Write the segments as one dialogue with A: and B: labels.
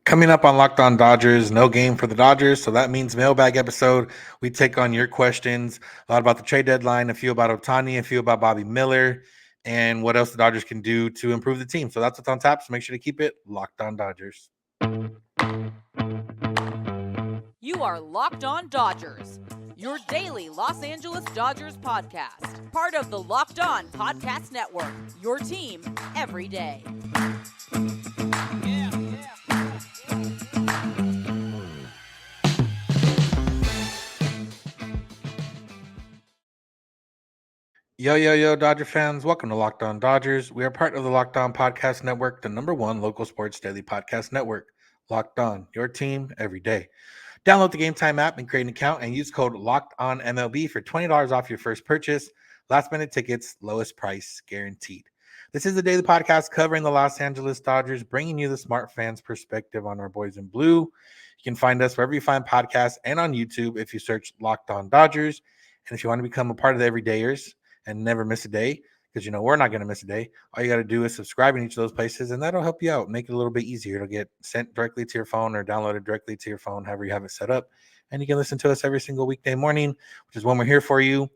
A: Coming up on Locked On Dodgers, no game for the Dodgers, so that means mailbag episode. We take on your questions, a lot about the trade deadline, a few about Ohtani, a few about Bobby Miller, and what else the Dodgers can do to improve the team. So that's what's on tap. So make sure to keep it Locked On Dodgers.
B: You are Locked On Dodgers, your daily Los Angeles Dodgers podcast. Part of the Locked On Podcast Network, your team every day.
A: Yo, Dodger fans. Welcome to Locked On Dodgers. We are part of the Locked On Podcast Network, the #1 local sports daily podcast network. Locked On, your team every day. Download the Game Time app and create an account and use code LOCKEDONMLB for $20 off your first purchase. Last minute tickets, lowest price guaranteed. This is the daily podcast covering the Los Angeles Dodgers, bringing you the smart fans' perspective on our boys in blue. You can find us wherever you find podcasts and on YouTube if you search Locked On Dodgers. And if you want to become a part of the everydayers and never miss a day, because we're not going to miss a day, all you got to do is subscribe in each of those places, and that'll help you out, make it a little bit easier. It'll get sent directly to your phone or downloaded directly to your phone, however you have it set up, and you can listen to us every single weekday morning, which is when we're here for you.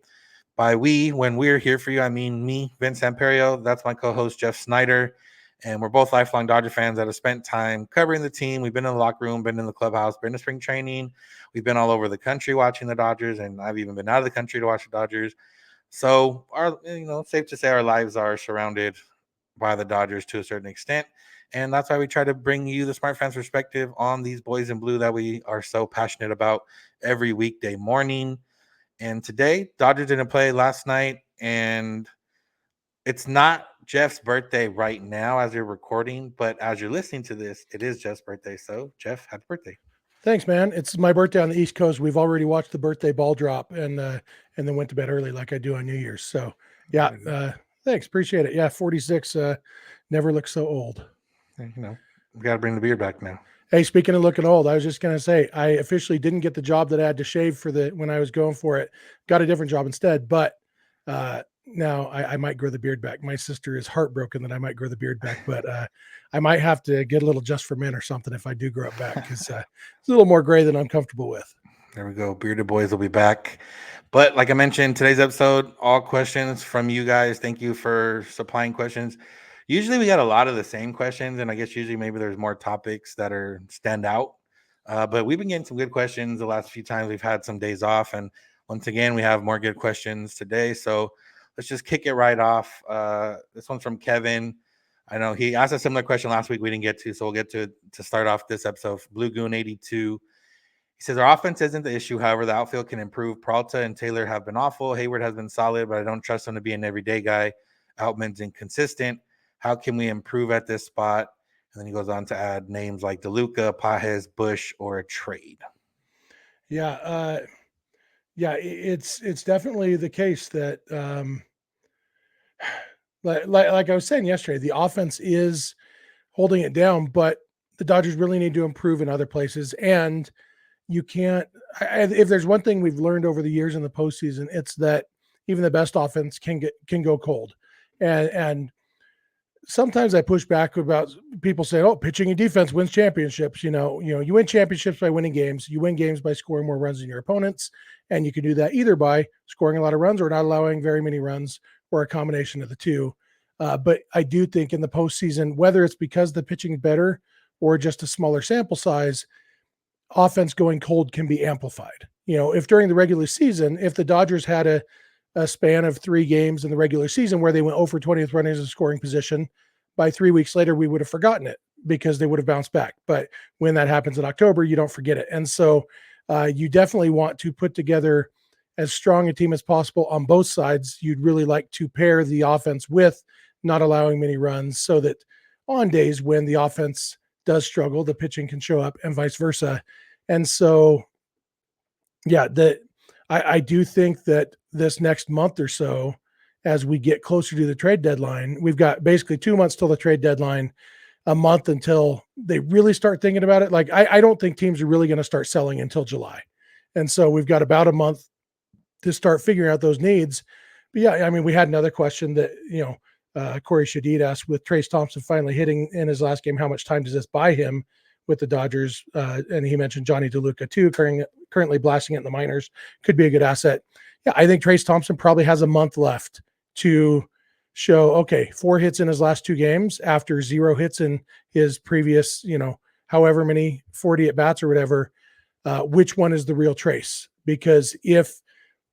A: By when we're here for you, I mean me, Vince Samperio. That's my co-host, Jeff Snider, and we're both lifelong Dodger fans that have spent time covering the team. We've been in the locker room, been in the clubhouse, been to spring training. We've been all over the country watching the Dodgers, and I've even been out of the country to watch the Dodgers. So safe to say our lives are surrounded by the Dodgers to a certain extent. And that's why we try to bring you the smart fans perspective on these boys in blue that we are so passionate about every weekday morning. And today, Dodgers didn't play last night, and it's not Jeff's birthday right now as you're recording, but as you're listening to this, it is Jeff's birthday. So, Jeff, happy birthday.
C: Thanks, man. It's my birthday on the East Coast. We've already watched the birthday ball drop and then went to bed early like I do on New Year's. So yeah, thanks. Appreciate it. Yeah, 46 never looks so old.
A: We got to bring the beard back now.
C: Hey, speaking of looking old, I was just going to say, I officially didn't get the job that I had to shave for when I was going for it. Got a different job instead, but now I might grow the beard back. My sister is heartbroken that I might grow the beard back, but I might have to get a little Just for Men or something if I do grow it back, because it's a little more gray than I'm comfortable with.
A: There we go. Bearded Boys will be back. But like I mentioned, today's episode, all questions from you guys. Thank you for supplying questions. Usually we got a lot of the same questions, and I guess usually maybe there's more topics that stand out. But we've been getting some good questions the last few times. We've had some days off, and once again, we have more good questions today. So let's just kick it right off. This one's from Kevin. I know he asked a similar question last week we didn't get to, so we'll get to start off this episode. Blue Goon 82. He says, our offense isn't the issue. However, the outfield can improve. Peralta and Taylor have been awful. Hayward has been solid, but I don't trust him to be an everyday guy. Outman's inconsistent. How can we improve at this spot? And then he goes on to add names like DeLuca, Pajes, Bush, or a trade.
C: Yeah. It's definitely the case that, like I was saying yesterday, the offense is holding it down, but the Dodgers really need to improve in other places. And you can't, if there's one thing we've learned over the years in the postseason, it's that even the best offense can go cold. And sometimes I push back about people saying, "Oh, pitching and defense wins championships." You win championships by winning games. You win games by scoring more runs than your opponents, and you can do that either by scoring a lot of runs or not allowing very many runs, or a combination of the two. But I do think in the postseason, whether it's because the pitching is better or just a smaller sample size, offense going cold can be amplified. If during the regular season, if the Dodgers had a span of 3 games in the regular season where they went 0 for 20 with runners in scoring position, by 3 weeks later, we would have forgotten it because they would have bounced back. But when that happens in October, you don't forget it. And so you definitely want to put together as strong a team as possible on both sides. You'd really like to pair the offense with not allowing many runs so that on days when the offense does struggle, the pitching can show up and vice versa. And so, yeah, I do think that this next month or so, as we get closer to the trade deadline, we've got basically 2 months till the trade deadline, a month until they really start thinking about it. Like, I don't think teams are really going to start selling until July. And so we've got about a month to start figuring out those needs. But yeah, I mean, we had another question that, Corey Shadid asked, with Trace Thompson finally hitting in his last game, how much time does this buy him with the Dodgers. And he mentioned Johnny DeLuca too, currently blasting it in the minors, could be a good asset. Yeah, I think Trace Thompson probably has a month left to show, okay, 4 hits in his last 2 games after 0 hits in his previous, however many 40 at bats or whatever. Which one is the real Trace? Because if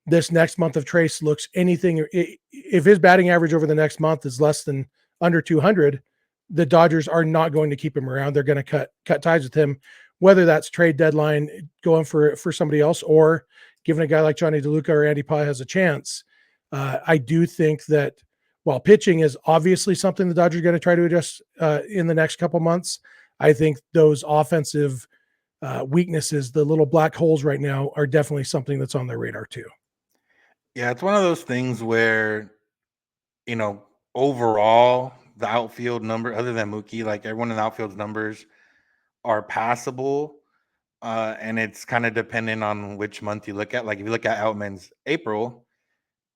C: this next month of Trace looks anything, if his batting average over the next month is less than under 200, the Dodgers are not going to keep him around. They're going to cut ties with him, whether that's trade deadline, going for somebody else, or giving a guy like Johnny DeLuca or Andy Pye has a chance. I do think that while pitching is obviously something the Dodgers are going to try to adjust in the next couple months, I think those offensive weaknesses, the little black holes right now, are definitely something that's on their radar too.
A: Yeah, it's one of those things where, overall, the outfield number, other than Mookie, like everyone in the outfield's numbers are passable. And it's kind of dependent on which month you look at. Like if you look at Outman's April,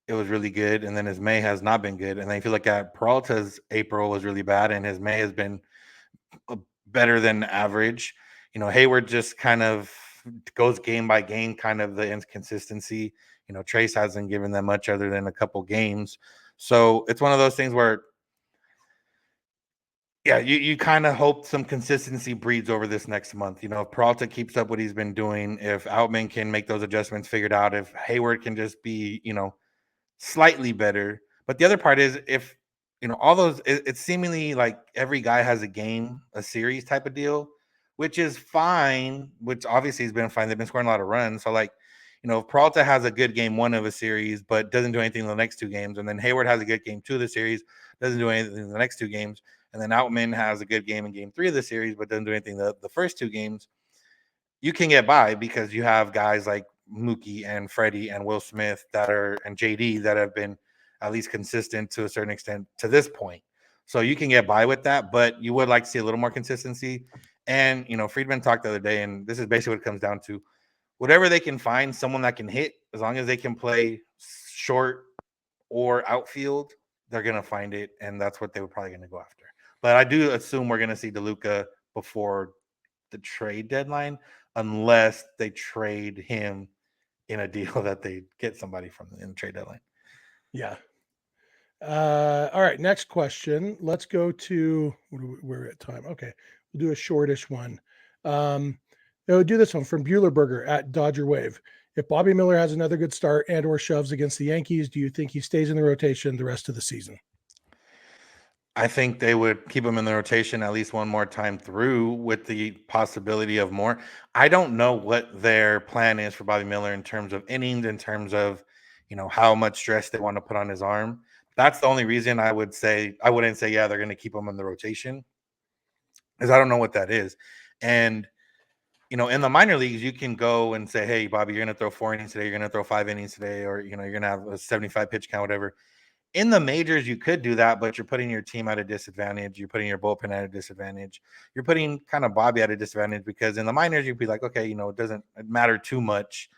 A: it was really good. And then his May has not been good. And then if you look at Peralta's April was really bad and his May has been better than average. Hayward just kind of goes game by game, kind of the inconsistency. Trace hasn't given them much other than a couple games. So it's one of those things where, yeah, you kind of hope some consistency breeds over this next month. If Peralta keeps up what he's been doing, if Outman can make those adjustments figured out, if Hayward can just be, slightly better. But the other part is if, all those, it's seemingly like every guy has a game, a series type of deal, which is fine, which obviously has been fine. They've been scoring a lot of runs. So like, if Peralta has a good game 1 of a series, but doesn't do anything in the next 2 games, and then Hayward has a good game 2 of the series, doesn't do anything in the next 2 games, and then Outman has a good game in game 3 of the series, but doesn't do anything the first 2 games, you can get by because you have guys like Mookie and Freddie and Will Smith and JD that have been at least consistent to a certain extent to this point. So you can get by with that, but you would like to see a little more consistency. And, Friedman talked the other day, and this is basically what it comes down to. Whatever they can find, someone that can hit, as long as they can play short or outfield, they're going to find it. And that's what they were probably going to go after. But I do assume we're going to see DeLuca before the trade deadline, unless they trade him in a deal that they get somebody from in the trade deadline.
C: Yeah. All right. Next question. Let's go to we're at time. Okay. We'll do a shortish one. We'll do this one from Buellerberger at Dodger Wave. If Bobby Miller has another good start and or shoves against the Yankees, do you think he stays in the rotation the rest of the season?
A: I think they would keep him in the rotation at least one more time through with the possibility of more. I don't know what their plan is for Bobby Miller in terms of innings, in terms of, how much stress they want to put on his arm. That's the only reason I wouldn't say, yeah, they're going to keep him in the rotation, because I don't know what that is. And, in the minor leagues, you can go and say, hey, Bobby, you're going to throw 4 innings today. You're going to throw 5 innings today, or, you're going to have a 75 pitch count, whatever. In the majors, you could do that, but you're putting your team at a disadvantage. You're putting your bullpen at a disadvantage. You're putting kind of Bobby at a disadvantage, because in the minors, you'd be like, okay, it doesn't matter too much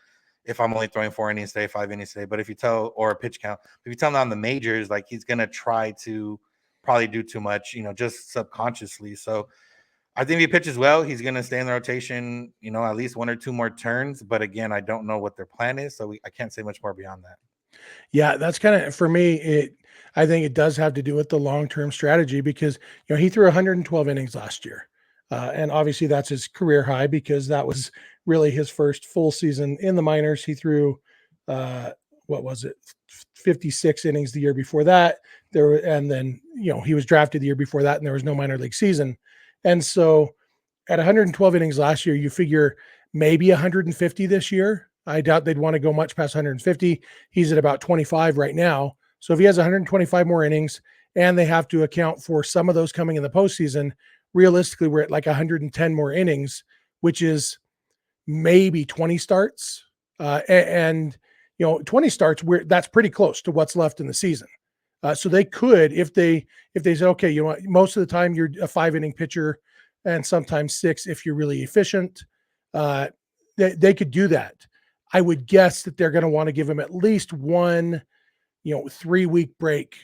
A: if I'm only throwing 4 innings today, 5 innings today. But if you tell, or a pitch count, if you tell him on the majors, like he's going to try to probably do too much, just subconsciously. So I think if he pitches well, he's going to stay in the rotation, at least 1 or 2 more turns. But again, I don't know what their plan is. So I can't say much more beyond that.
C: Yeah, that's kind of, for me, I think it does have to do with the long-term strategy, because, he threw 112 innings last year. And obviously that's his career high, because that was really his first full season in the minors. He threw, what was it? 56 innings the year before that. And then, he was drafted the year before that, and there was no minor league season. And so at 112 innings last year, you figure maybe 150 this year. I doubt they'd want to go much past 150. He's at about 25 right now. So if he has 125 more innings and they have to account for some of those coming in the postseason, realistically, we're at like 110 more innings, which is maybe 20 starts. And 20 starts, that's pretty close to what's left in the season. So they could, if they say, okay, most of the time you're a 5-inning pitcher, and sometimes 6 if you're really efficient, they could do that. I would guess that they're going to want to give him at least one, 3-week break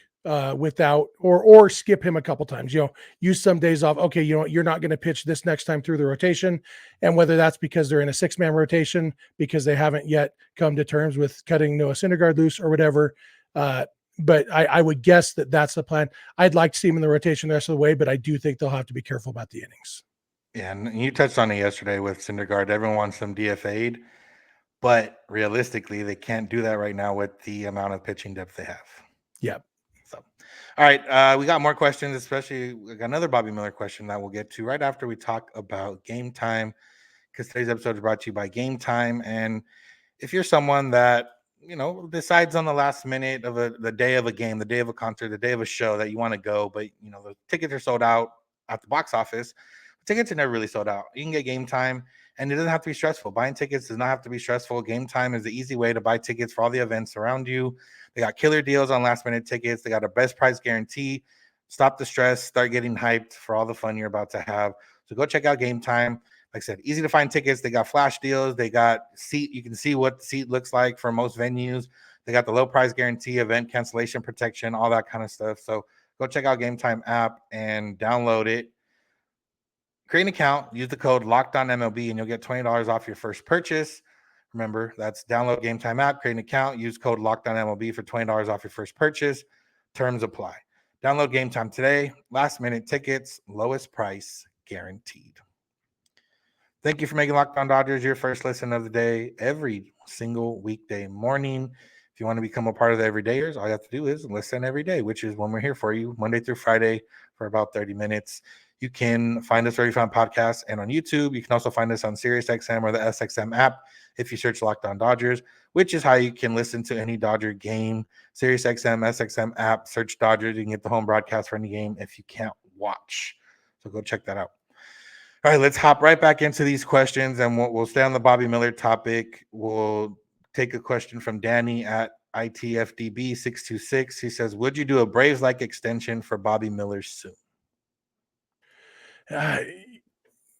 C: without or skip him a couple times. Use some days off. Okay, you're not going to pitch this next time through the rotation, and whether that's because they're in a 6-man rotation because they haven't yet come to terms with cutting Noah Syndergaard loose or whatever. But I would guess that that's the plan. I'd like to see him in the rotation the rest of the way, but I do think they'll have to be careful about the innings.
A: Yeah, and you touched on it yesterday with Syndergaard. Everyone wants him DFA'd, but realistically, they can't do that right now with the amount of pitching depth they have.
C: Yeah.
A: So, all right, we got more questions, especially we got another Bobby Miller question that we'll get to right after we talk about Game Time, because today's episode is brought to you by Game Time. And if you're someone that decides on the last minute of the day of a game, the day of a concert, the day of a show that you want to go, but the tickets are sold out at the box office. Tickets are never really sold out. You can get Game Time, and it doesn't have to be stressful. Buying tickets does not have to be stressful. Game Time is the easy way to buy tickets for all the events around you. They got killer deals on last-minute tickets. They got a best price guarantee. Stop the stress. Start getting hyped for all the fun you're about to have. So go check out Game Time. Like I said, easy to find tickets. They got flash deals. They got seat. You can see what the seat looks like for most venues. They got the low price guarantee, event cancellation protection, all that kind of stuff. So go check out Game Time app and download it. Create an account, use the code LOCKEDONMLB, and you'll get $20 off your first purchase. Remember, that's download Game Time app, create an account, use code LOCKEDONMLB for $20 off your first purchase. Terms apply. Download Game Time today. Last minute tickets, lowest price guaranteed. Thank you for making Locked On Dodgers your first listen of the day every single weekday morning. If you want to become a part of the everydayers, all you have to do is listen every day, which is when we're here for you, Monday through Friday for about 30 minutes. You can find us where you find podcasts and on YouTube. You can also find us on SiriusXM or the SXM app if you search Locked On Dodgers, which is how you can listen to any Dodger game. SiriusXM, SXM app, search Dodgers. You can get the home broadcast for any game if you can't watch. So go check that out. All right, let's hop right back into these questions, and we'll stay on the Bobby Miller topic. We'll take a question from Danny at ITFDB626. He says, would you do a Braves-like extension for Bobby Miller soon?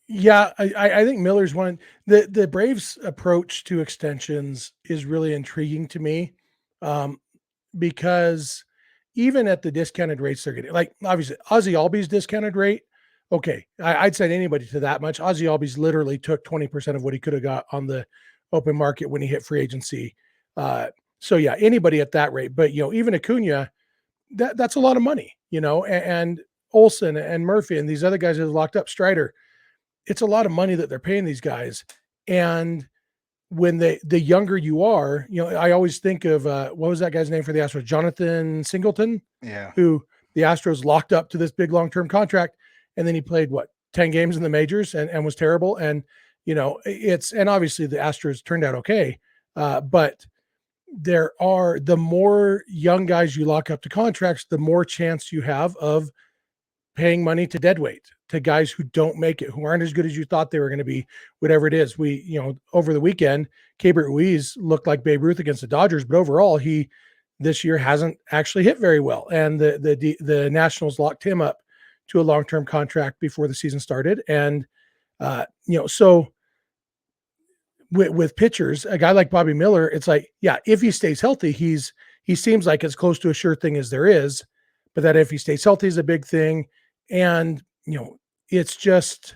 C: Yeah, I think Miller's one. The Braves' approach to extensions is really intriguing to me, because even at the discounted rates they're getting, like obviously Ozzie Albies discounted rate, okay, I'd send anybody to that much. Ozzie Albies literally took 20% of what he could have got on the open market when he hit free agency. So yeah, anybody at that rate, but even Acuna, that's a lot of money, and Olsen and Murphy and these other guys that have locked up, Strider, it's a lot of money that they're paying these guys. And when the younger you are, I always think of what was that guy's name for the Astros? Jonathan Singleton, who the Astros locked up to this big long-term contract, and then he played 10 games in the majors and was terrible. And and obviously the Astros turned out okay, but the more young guys you lock up to contracts, the more chance you have of paying money to deadweight, to guys who don't make it, who aren't as good as you thought they were going to be, whatever it is. Over the weekend, Keibert Ruiz looked like Babe Ruth against the Dodgers, but overall, he this year hasn't actually hit very well. And the Nationals locked him up to a long-term contract before the season started. And, so with pitchers, a guy like Bobby Miller, it's like, yeah, if he stays healthy, he seems like as close to a sure thing as there is, but that if he stays healthy is a big thing. And, it's just,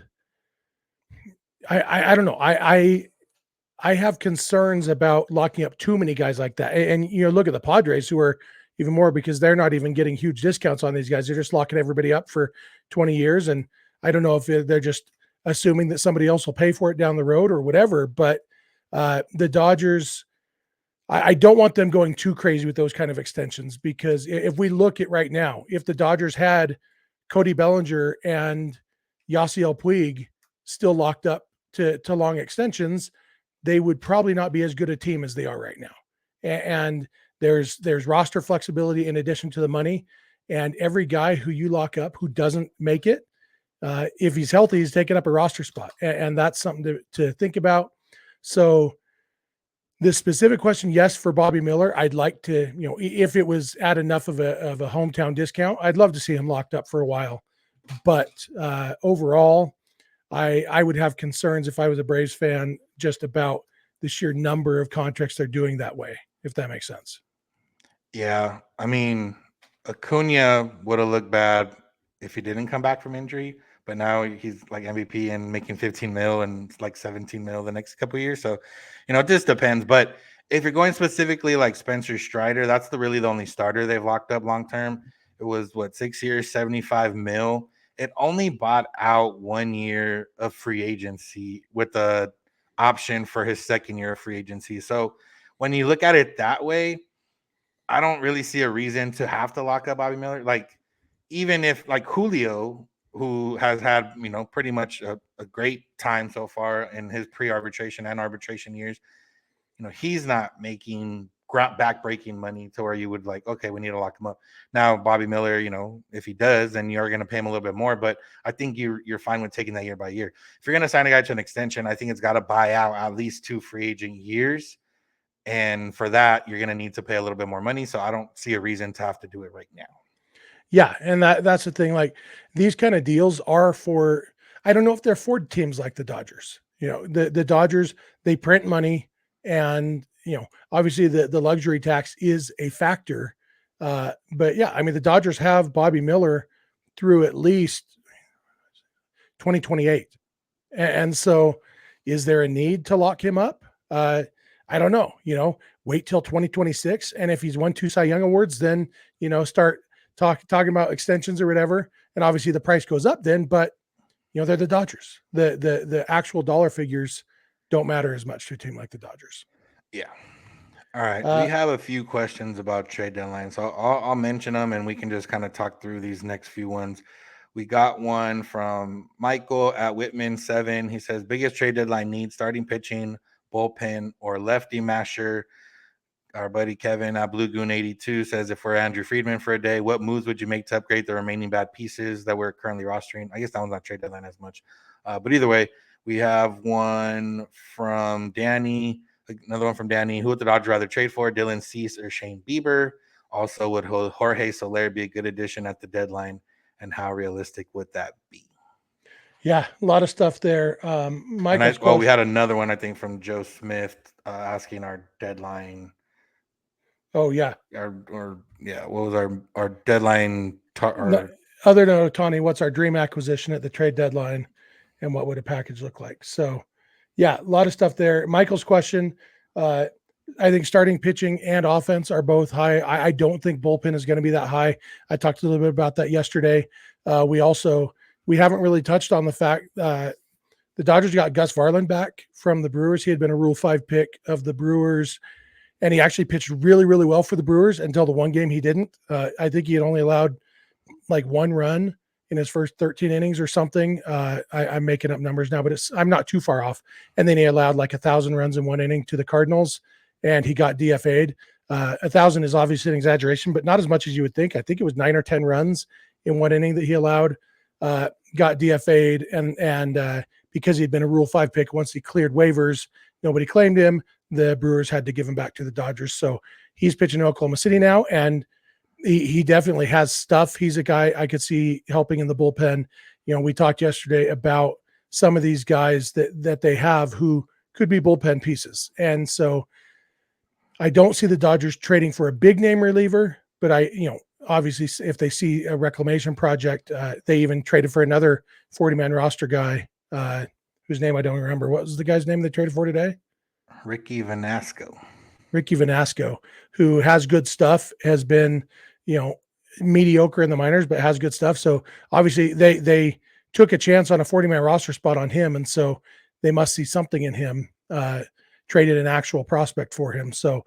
C: I don't know. I have concerns about locking up too many guys like that. And look at the Padres, who are even more, because they're not even getting huge discounts on these guys. They're just locking everybody up for 20 years. And I don't know if they're just assuming that somebody else will pay for it down the road or whatever. But the Dodgers, I don't want them going too crazy with those kind of extensions, because if we look at right now, if the Dodgers had Cody Bellinger and Yasiel Puig still locked up to long extensions, they would probably not be as good a team as they are right now. And there's roster flexibility in addition to the money. And every guy who you lock up who doesn't make it, if he's healthy, he's taking up a roster spot. And that's something to think about. So this specific question, yes, for Bobby Miller, I'd like to, if it was at enough of a hometown discount, I'd love to see him locked up for a while. But overall, I would have concerns if I was a Braves fan just about the sheer number of contracts they're doing that way, if that makes sense.
A: Yeah, I mean, Acuna would have looked bad if he didn't come back from injury, but now he's like MVP and making 15 mil and like 17 mil the next couple of years. So, it just depends. But if you're going specifically like Spencer Strider, that's the only starter they've locked up long term. It was 6 years, 75 mil. It only bought out 1 year of free agency with the option for his second year of free agency. So when you look at it that way, I don't really see a reason to have to lock up Bobby Miller. Like, even if like Julio, who has had, pretty much a great time so far in his pre-arbitration and arbitration years, he's not making back-breaking money to where you would like, okay, we need to lock him up. Now, Bobby Miller, if he does, then you're going to pay him a little bit more. But I think you're fine with taking that year by year. If you're going to sign a guy to an extension, I think it's got to buy out at least 2 free agent years. And for that, you're going to need to pay a little bit more money. So I don't see a reason to have to do it right now.
C: Yeah, and that's the thing. Like, these kind of deals are for, I don't know if they're for teams like the Dodgers. The Dodgers, they print money, and obviously the luxury tax is a factor. But yeah, I mean, the Dodgers have Bobby Miller through at least 2028. And so, is there a need to lock him up? I don't know. Wait till 2026, and if he's won 2 Cy Young awards, then start talking about extensions or whatever. And obviously, the price goes up then. But they're the Dodgers. The actual dollar figures don't matter as much to a team like the Dodgers.
A: Yeah. All right. We have a few questions about trade deadline, so I'll mention them, and we can just kind of talk through these next few ones. We got one from Michael at Whitman7. He says, biggest trade deadline need: starting pitching, bullpen, or lefty masher. Our buddy Kevin at Blue Goon 82 says, if we're Andrew Friedman for a day, what moves would you make to upgrade the remaining bad pieces that we're currently rostering? I guess that one's not trade deadline as much. But either way, we have one from Danny. Another one from Danny. Who would the Dodgers rather trade for, Dylan Cease or Shane Bieber? Also, would Jorge Soler be a good addition at the deadline, and how realistic would that be?
C: Yeah, a lot of stuff there. Michael's
A: we had another one, I think, from Joe Smith asking our deadline.
C: Oh yeah,
A: what was our deadline?
C: Other than Ohtani, what's our dream acquisition at the trade deadline, and what would a package look like? So, yeah, a lot of stuff there. Michael's question, I think starting pitching and offense are both high. I don't think bullpen is going to be that high. I talked a little bit about that yesterday. We haven't really touched on the fact the Dodgers got Gus Varland back from the Brewers. He had been a Rule 5 pick of the Brewers, and he actually pitched really, really well for the Brewers until the one game he didn't. I think he had only allowed like 1 run in his first 13 innings or something. I'm making up numbers now, but I'm not too far off. And then he allowed like 1,000 runs in 1 inning to the Cardinals, and he got DFA'd. 1,000 is obviously an exaggeration, but not as much as you would think. I think it was 9 or 10 runs in 1 inning that he allowed. Got DFA'd, and because he'd been a Rule 5 pick, once he cleared waivers, nobody claimed him. The Brewers had to give him back to the Dodgers. So he's pitching in Oklahoma City now, and he definitely has stuff. He's a guy I could see helping in the bullpen. We talked yesterday about some of these guys that they have who could be bullpen pieces. And so I don't see the Dodgers trading for a big name reliever, but obviously if they see a reclamation project, they even traded for another 40-man roster guy whose name I don't remember. What was the guy's name they traded for today?
A: Ricky Vanasco,
C: who has good stuff, has been, mediocre in the minors, but has good stuff. So obviously they took a chance on a 40-man roster spot on him. And so they must see something in him, traded an actual prospect for him. So,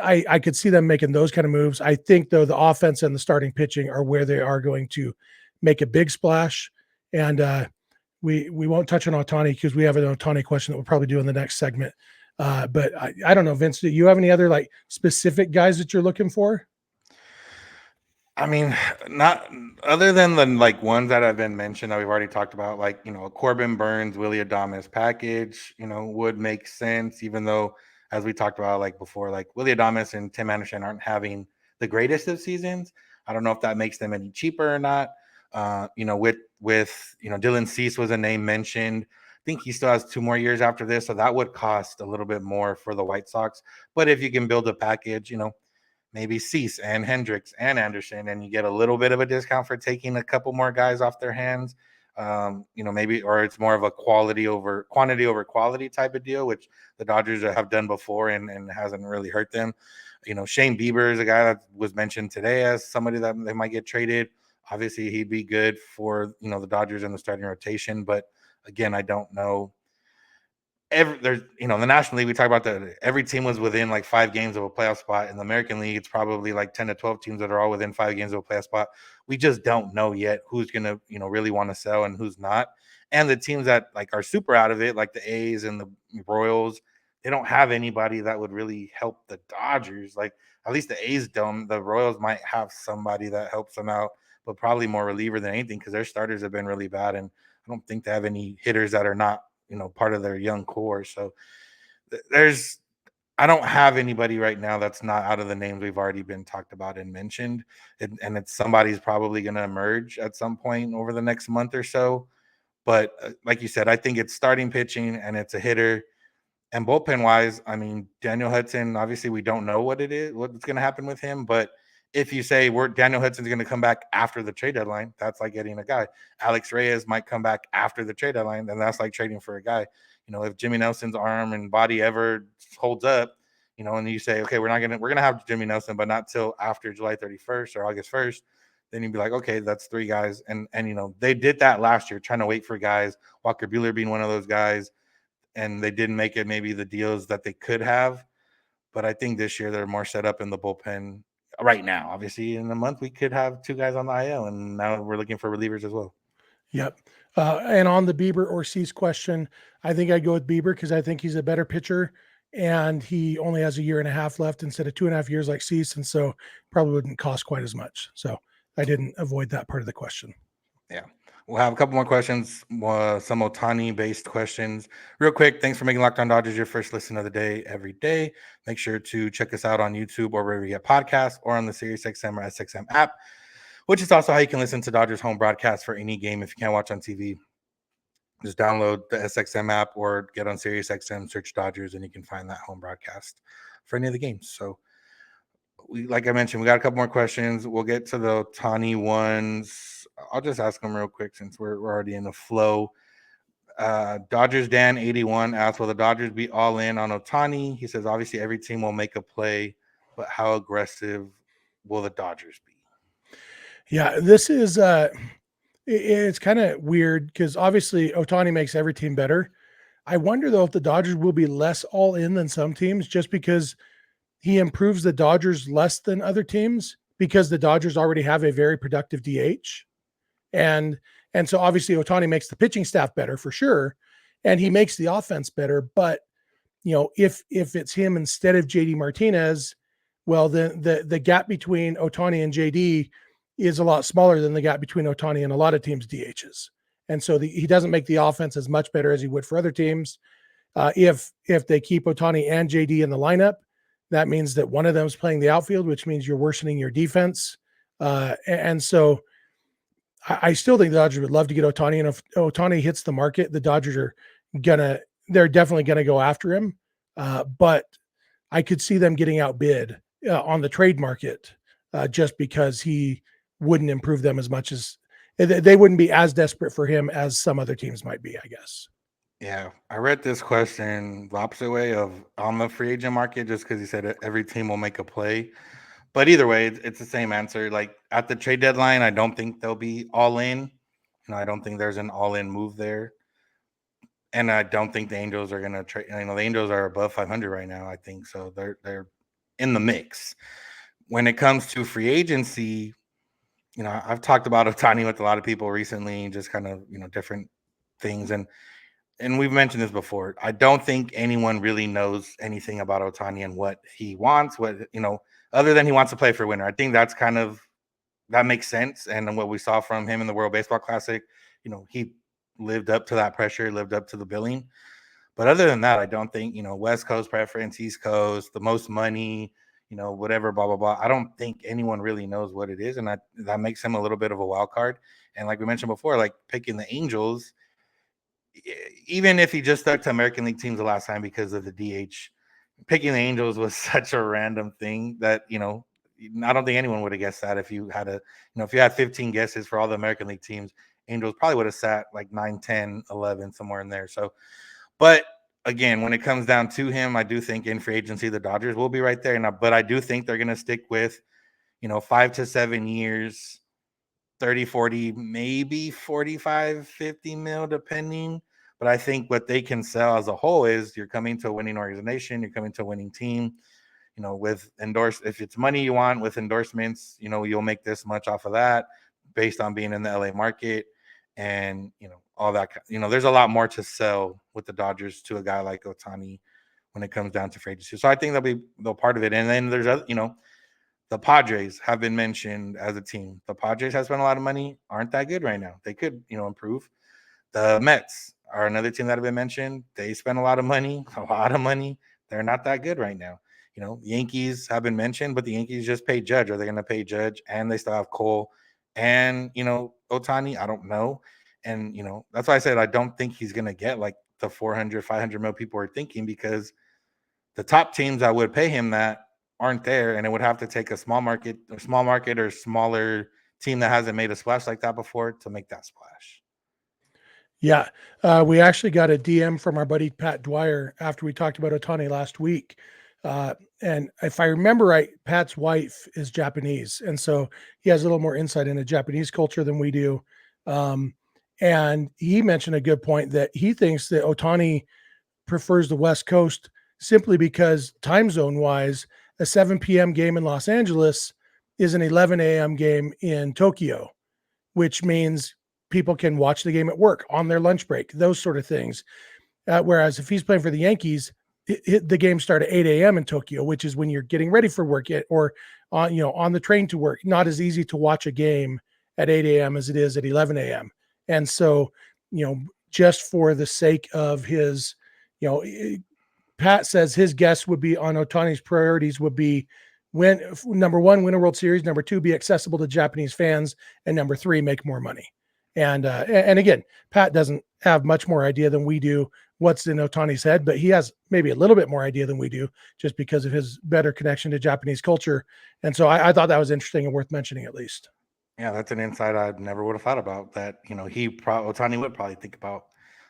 C: I could see them making those kind of moves. I think, though, the offense and the starting pitching are where they are going to make a big splash. And we won't touch on Ohtani because we have an Ohtani question that we'll probably do in the next segment. But I don't know, Vince, do you have any other like specific guys that you're looking for?
A: I mean, not other than the like ones that have been mentioned that we've already talked about, like, a Corbin Burns, Willy Adames package, would make sense, even though, as we talked about like before, like Willy Adames and Tim Anderson aren't having the greatest of seasons. I don't know if that makes them any cheaper or not. With Dylan Cease was a name mentioned. I think he still has 2 more years after this, so that would cost a little bit more for the White Sox. But if you can build a package, maybe Cease and Hendricks and Anderson, and you get a little bit of a discount for taking a couple more guys off their hands. Maybe, or it's more of a quantity over quality type of deal, which the Dodgers have done before and hasn't really hurt them. Shane Bieber is a guy that was mentioned today as somebody that they might get traded. Obviously, he'd be good for the Dodgers in the starting rotation, but again, I don't know. There's the National League, we talk about that every team was within like 5 games of a playoff spot. In the American League, it's probably like 10 to 12 teams that are all within 5 games of a playoff spot. We just don't know yet who's gonna really want to sell and who's not. And the teams that like are super out of it, like the A's and the Royals, they don't have anybody that would really help the Dodgers. Like at least the A's don't. The Royals might have somebody that helps them out, but probably more reliever than anything because their starters have been really bad, and I don't think they have any hitters that are not part of their young core. So I don't have anybody right now that's not out of the names we've already been talked about and mentioned. And it's somebody's probably going to emerge at some point over the next month or so. But like you said, I think it's starting pitching and it's a hitter. And bullpen wise, I mean, Daniel Hudson, obviously we don't know what's going to happen with him. But if you say Daniel Hudson's going to come back after the trade deadline, that's like getting a guy. Alex Reyes might come back after the trade deadline, and that's like trading for a guy. If Jimmy Nelson's arm and body ever holds up, and you say, okay, we're gonna have Jimmy Nelson, but not till after July 31st or August 1st, then you'd be like, okay, that's 3 guys. And they did that last year, trying to wait for guys, Walker Buehler being one of those guys, and they didn't make it maybe the deals that they could have. But I think this year they're more set up in the bullpen right now. Obviously, in a month we could have 2 guys on the IL, and now we're looking for relievers as well.
C: Yep. And on the Bieber or Cease question, I think I'd go with Bieber because I think he's a better pitcher and he only has a year and a half left instead of 2.5 years like Cease. And so probably wouldn't cost quite as much. So I didn't avoid that part of the question.
A: Yeah. We'll have a couple more questions, some Ohtani based questions. Real quick, thanks for making Locked On Dodgers your first listen of the day every day. Make sure to check us out on YouTube or wherever you get podcasts or on the SiriusXM or SXM app, which is also how you can listen to Dodgers home broadcast for any game if you can't watch on TV. Just download the SXM app or get on SiriusXM, search Dodgers, and you can find that home broadcast for any of the games. So, like I mentioned, we got a couple more questions. We'll get to the Ohtani ones. I'll just ask them real quick since we're already in the flow. Dodgers Dan 81 asks, will the Dodgers be all in on Ohtani? He says, obviously every team will make a play, but how aggressive will the Dodgers be?
C: Yeah, this is it's kind of weird because obviously Ohtani makes every team better. I wonder though if the Dodgers will be less all in than some teams just because he improves the Dodgers less than other teams because the Dodgers already have a very productive DH. And so obviously Ohtani makes the pitching staff better for sure. And he makes the offense better. But if it's him instead of JD Martinez, well, then the gap between Ohtani and JD is a lot smaller than the gap between Ohtani and a lot of teams' DHs. And so he doesn't make the offense as much better as he would for other teams. If they keep Ohtani and JD in the lineup, that means that one of them is playing the outfield, which means you're worsening your defense. And so I still think the Dodgers would love to get Ohtani. And if Ohtani hits the market, the Dodgers they're definitely going to go after him. But I could see them getting outbid on the trade market just because he wouldn't improve them as much as they wouldn't be as desperate for him as some other teams might be, I guess.
A: Yeah, I read this question the opposite way of on the free agent market, just because he said every team will make a play. But either way, it's the same answer. Like at the trade deadline, I don't think they'll be all in. I don't think there's an all-in move there. And I don't think the Angels are going to trade. The Angels are above 500 right now, I think. So they're in the mix. When it comes to free agency, I've talked about Ohtani with a lot of people recently, just kind of, different things. And we've mentioned this before. I don't think anyone really knows anything about Ohtani and what he wants, other than he wants to play for a winner. I think that makes sense. And what we saw from him in the World Baseball Classic, he lived up to that pressure, lived up to the billing. But other than that, I don't think, West Coast preference, East Coast, the most money, whatever, blah, blah, blah. I don't think anyone really knows what it is. And that makes him a little bit of a wild card. And like we mentioned before, like picking the Angels, even if he just stuck to American League teams the last time because of the DH, picking the Angels was such a random thing that, I don't think anyone would have guessed that if you had if you had 15 guesses for all the American League teams, Angels probably would have sat like 9, 10, 11, somewhere in there. So, but again, when it comes down to him, I do think in free agency, the Dodgers will be right there. But I do think they're going to stick with, 5 to 7 years, 30, 40, maybe 45, 50 mil, depending. But I think what they can sell as a whole is you're coming to a winning organization, you're coming to a winning team, with if it's money you want with endorsements, you'll make this much off of that based on being in the LA market and, all that, there's a lot more to sell with the Dodgers to a guy like Ohtani when it comes down to free agency. So I think they'll part of it. And then there's, the Padres have been mentioned as a team. The Padres have spent a lot of money, aren't that good right now. They could, improve. The Mets are another team that have been mentioned. They spend a lot of money, a lot of money. They're not that good right now. Yankees have been mentioned, but the Yankees just paid Judge. Are they going to pay Judge? And they still have Cole and, Ohtani. I don't know. And, that's why I said I don't think he's going to get like the 400, 500 mil people are thinking, because the top teams that would pay him that aren't there. And it would have to take a small market or smaller team that hasn't made a splash like that before to make that splash.
C: Yeah. We actually got a DM from our buddy Pat Dwyer after we talked about Ohtani last week. And if I remember right, Pat's wife is Japanese. And so he has a little more insight into Japanese culture than we do. And he mentioned a good point that he thinks that Ohtani prefers the West Coast simply because time zone wise, a 7 p.m. game in Los Angeles is an 11 a.m. game in Tokyo, which means people can watch the game at work on their lunch break, those sort of things. Whereas if he's playing for the Yankees, the game start at 8 a.m. in Tokyo, which is when you're getting ready for work or on the train to work. Not as easy to watch a game at 8 a.m. as it is at 11 a.m. And so, just for the sake of his, Pat says his guess would be on Ohtani's priorities would be number one, win a World Series, number two, be accessible to Japanese fans, and number three, make more money. And again, Pat doesn't have much more idea than we do what's in Ohtani's head, but he has maybe a little bit more idea than we do just because of his better connection to Japanese culture. And so I thought that was interesting and worth mentioning at least.
A: Yeah, that's an insight I never would have thought about, that, Ohtani would probably think about.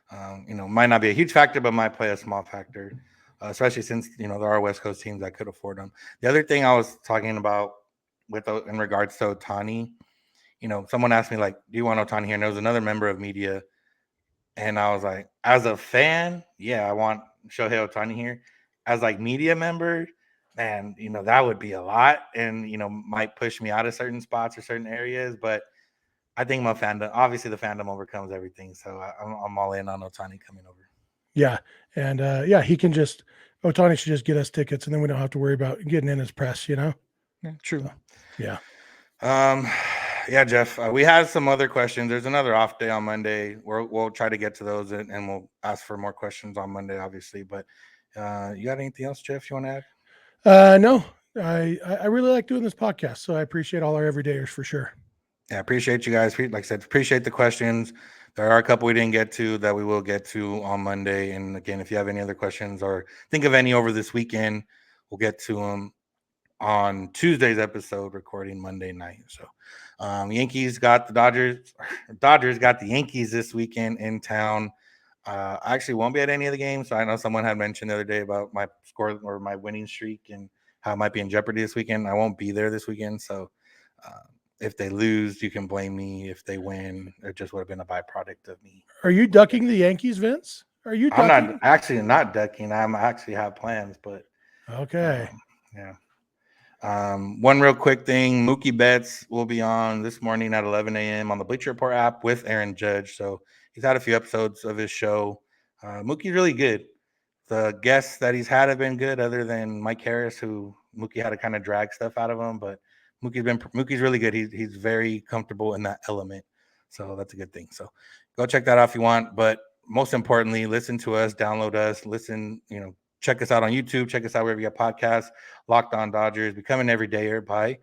A: Might not be a huge factor, but might play a small factor, especially since, there are West Coast teams that could afford them. The other thing I was talking about in regards to Ohtani, someone asked me, like, do you want Ohtani here? And there was another member of media. And I was like, as a fan, yeah, I want Shohei Ohtani here. As like media member, man, that would be a lot, and might push me out of certain spots or certain areas. But I think my fandom, obviously, the fandom overcomes everything. So I'm all in on Ohtani coming over.
C: Yeah, and Ohtani should just get us tickets, and then we don't have to worry about getting in his press.
A: Yeah, true.
C: So, yeah.
A: Yeah, Jeff, we had some other questions. There's another off day on Monday. We'll try to get to those, and we'll ask for more questions on Monday, obviously. But you got anything else, Jeff, you want to
C: add? No, I really like doing this podcast, so I appreciate all our everydayers for sure.
A: Yeah, appreciate you guys. Like I said, appreciate the questions. There are a couple we didn't get to that we will get to on Monday. And again, if you have any other questions or think of any over this weekend, we'll get to them on Tuesday's episode, recording Monday night. So Yankees got the Dodgers. Dodgers got the Yankees this weekend in town. I actually won't be at any of the games. So I know someone had mentioned the other day about my score or my winning streak and how it might be in jeopardy this weekend. I won't be there this weekend. So if they lose, you can blame me. If they win, it just would have been a byproduct of me.
C: Are you ducking the Yankees, Vince? Are you ducking?
A: I'm not ducking. I'm actually have plans, but
C: okay.
A: Yeah. One real quick thing, Mookie Betts will be on this morning at 11 a.m. on the Bleacher Report app with Aaron Judge. So he's had a few episodes of his show. Mookie's really good. The guests that he's had have been good, other than Mike Harris, who Mookie had to kind of drag stuff out of him. But Mookie's really good. He's very comfortable in that element. So that's a good thing. So go check that out if you want. But most importantly, listen to us, download us, listen, check us out on YouTube. Check us out wherever you get podcasts. Locked On Dodgers, become an everydayer by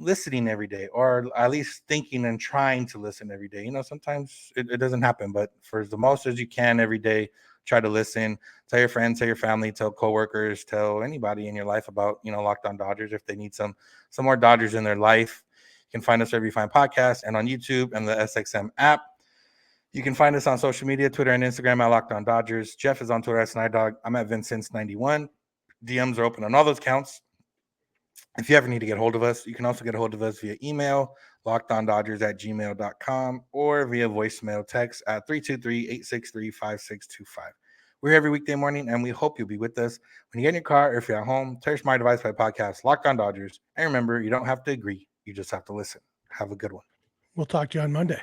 A: listening every day, or at least thinking and trying to listen every day. Sometimes it doesn't happen, but for the most as you can every day, try to listen. Tell your friends, tell your family, tell coworkers, tell anybody in your life about Locked On Dodgers if they need some more Dodgers in their life. You can find us wherever you find podcasts and on YouTube and the SXM app. You can find us on social media, Twitter and Instagram at Locked On Dodgers. Jeff is on Twitter at Snider. I'm at Vincent91. DMs are open on all those counts. If you ever need to get a hold of us, you can also get a hold of us via email, lockedondodgers@gmail.com, or via voicemail text at 323-863-5625. We're here every weekday morning, and we hope you'll be with us when you get in your car or if you're at home. Search my device by podcast, Locked On Dodgers. And remember, you don't have to agree. You just have to listen. Have a good one.
C: We'll talk to you on Monday.